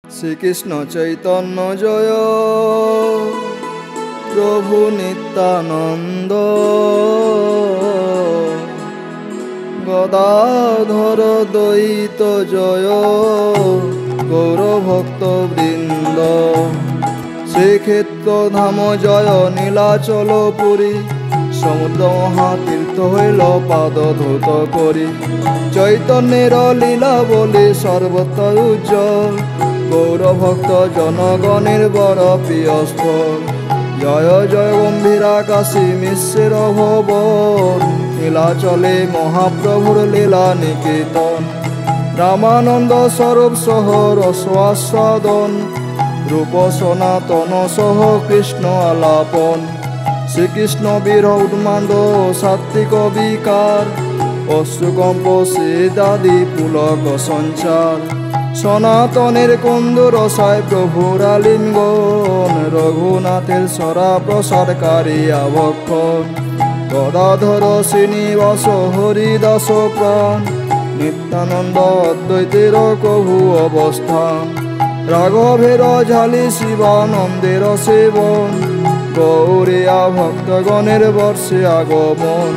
শ্রীকৃষ্ণ চৈতন্য জয় প্রভু নিত্যানন্দ গদাধর দ্বৈত জয় গৌরভক্ত বৃন্দ শ্রীক্ষেত্র ধাম জয় নীলাচল পুরী সমুদ্র মহাতীর্থ হইল পাদ ধৌত করি চৈতন্যের লীলা বলে সর্বত্র উজ্জ্বল গৌরভক্ত জনগণের বড় প্রিয় স্থল জয় জয় গম্ভীরা কাশী মিশ্রের ভবন নীলাচলে মহাপ্রভুর লীলা নিকেতন রামানন্দ স্বরূপ সহ রসাস্বাদন রূপ সনাতন সহ কৃষ্ণ আলাপন শ্রীকৃষ্ণ বীর উন্মাদ সাত্বিক বিকার অশ্রুকম্প সেদাদি পুলক সঞ্চার সনাতনের কুন্দ রসায় প্রভুর আলিঙ্গন রঘুনাথের সরা প্রসারকারী আবক্ষণ গদাধর শ্রীনিবাস হরিদাস প্রাণ নিত্যানন্দ অদ্বৈতের কভু অবস্থান রাঘবের ঝালি শিবানন্দের সেবন গৌরিয়া ভক্তগণের বর্ষে আগমন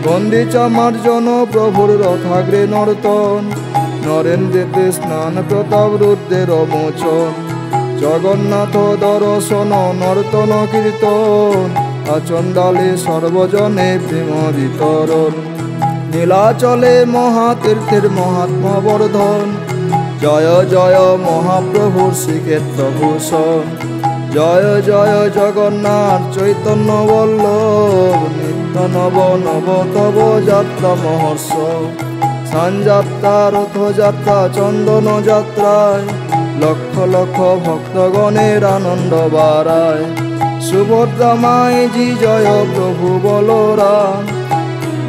বন্দিচা মার্জন প্রভুর রথাগ্রে নর্তন নরেন্দ্রেতে স্নান প্রতাপ রুদ্রের মোচন জগন্নাথ দর্শন নর্তন কীর্তন আচন্দালে সর্বজনে প্রেম বিতরণ নীলাচলে মহাতীর্থের মহাত্মা বর্ধন জয় জয় মহাপ্রভুর শ্রীক্ষেত্র ভূষণ জয় জয় জগন্নাথ চৈতন্য বল্লভ নিত্য নব নব তব যাত্রা মহোৎসব সানযাত্রা রথযাত্রা চন্দন যাত্রায় লক্ষ লক্ষ ভক্তগণের আনন্দ বাড়ায় সুভদ্রা মায়েজি জয় প্রভু বলরাম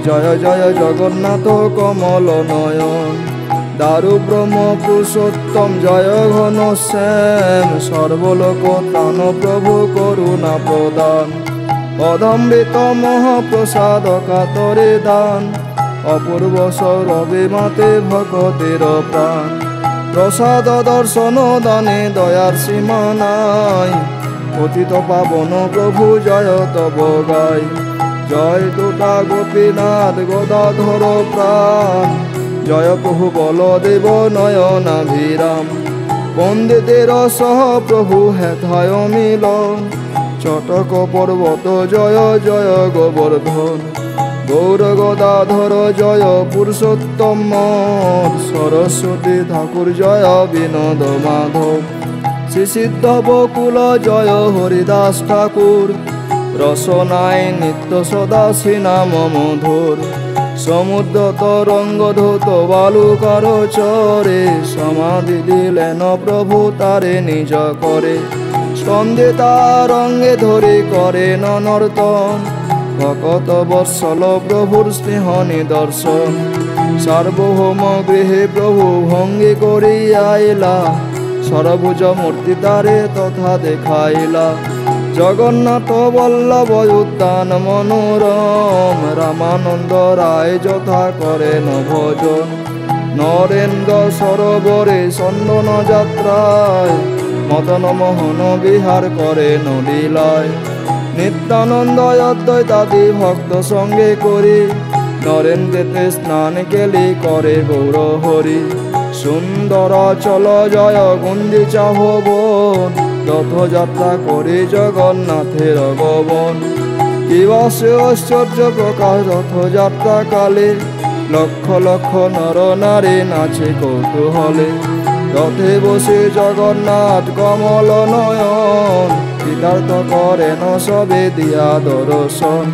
জয় জয় জগন্নাথ কমল নয়ন দারু ব্রহ্ম পুরুষোত্তম জয় ঘন শ্যাম সর্বলোক ত্রাণ প্রভু করুণা প্রদান অধম্বিত মহাপ্রসাদ কাতরে দান অপূর্ব সৌরভে মাতে ভকতের প্রাণ প্রসাদ দর্শন দানে দয়ার সীমা নাই পতিত পাবন প্রভু জয় তব গায় জয় দুটা গোপীনাথ গদাধর প্রাণ জয় প্রভু বলদেব নয়নাভিরাম বন্দেদের সহ প্রভু হেথায় মিলন চটক পর্বত জয় জয় গোবর্ধন গৌর গদাধর জয় পুরুষোত্তম সরস্বতী ঠাকুর জয় বিনোদ মাধব শ্রী সিদ্ধ বকুল জয় হরিদাস ঠাকুর রসনায় নিত্য সদা শ্রীনাম মধুর সমুদ্র তরঙ্গ ধৌত বালুকার চরে সমাধি দিলেন প্রভু তারে নিজ করে স্কন্ধে তার অঙ্গে ধরে করেন নর্তন ভকত বৎসল প্রভুর স্নেহ নিদর্শন সার্বভৌম গৃহে প্রভু ভঙ্গি করিয়াইলা সরভুজ মূর্তি তারে তথা দেখাইলা জগন্নাথ বল্লভ উদ্যান মনোরম রামানন্দ রায় যথা করেন ভজন নরেন্দ্র সরোবরে চন্দন যাত্রায় মদন মোহন বিহার করেন লীলায় নিত্যানন্দ অদ্বৈতাদি ভক্ত সঙ্গে করি নরেন্দ্রেতে স্নান কেলি করে গৌর হরি সুন্দর চল জয় গুন্ডিচা ভবন রথযাত্রা করে জগন্নাথের গমন দিবসে ঐশ্বর্য প্রকাশ রথযাত্রা কালে লক্ষ লক্ষ নর নারী নাচে কৌতূহলে রথে বসে জগন্নাথ কমল নয়ন কৃতার্থ করেন সবে দিয়া দর্শন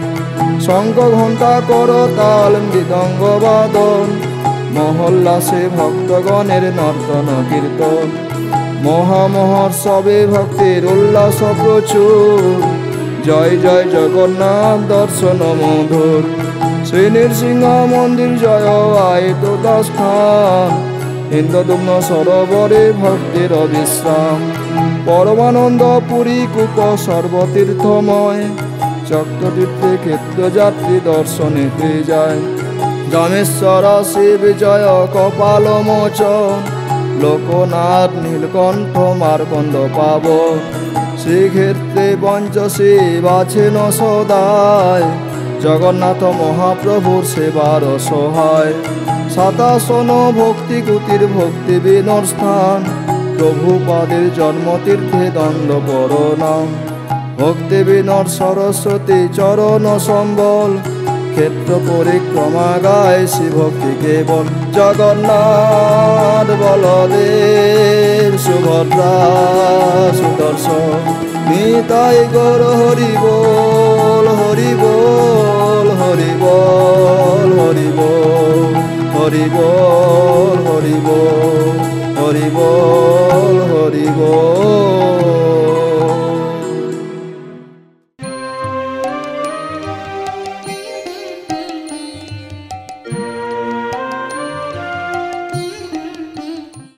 শঙ্খ ঘণ্টা কর তাল মৃদঙ্গ বাদন মহল্লাসে ভক্তগণের নর্তন কীর্তন মহামহোৎসবে ভক্তির উল্লাস প্রচুর জয় জয় জগন্নাথ দর্শন মধুর শ্রী নৃসিংহ মন্দির জয় আয়ত স্থান ইন্দ্রদুম্ন সরোবরে ভক্তির বিশ্রাম পরমানন্দ পুরী কূপ সর্বতীর্থময় চক্রতীর্থে ক্ষেত্রযাত্রী দর্শনেতে যায় জামেশ্বর শিব জয় কপাল মোচন লোকনাথ নীলকণ্ঠ মার্কণ্ড পাবন শ্রীক্ষেত্রে পঞ্চশিব আছেন সদায় জগন্নাথ মহাপ্রভুর সেবার সহায় সাতাসন ভক্তি কুটির ভক্তি বিনর স্থান প্রভুপাদের জন্মতীর্থে দণ্ড নাম ভক্তি বিনর সরস্বতী চরণ সম্বল ক্ষেত্র পরিক্রমা গায় শিবভক্তি কেবল জগন্নাথ বলদেব সুভদ্রা সুদর্শন নিতাই গৌর হরি বল হরি বল হরি বল হরি বল হরি বল হরি বল।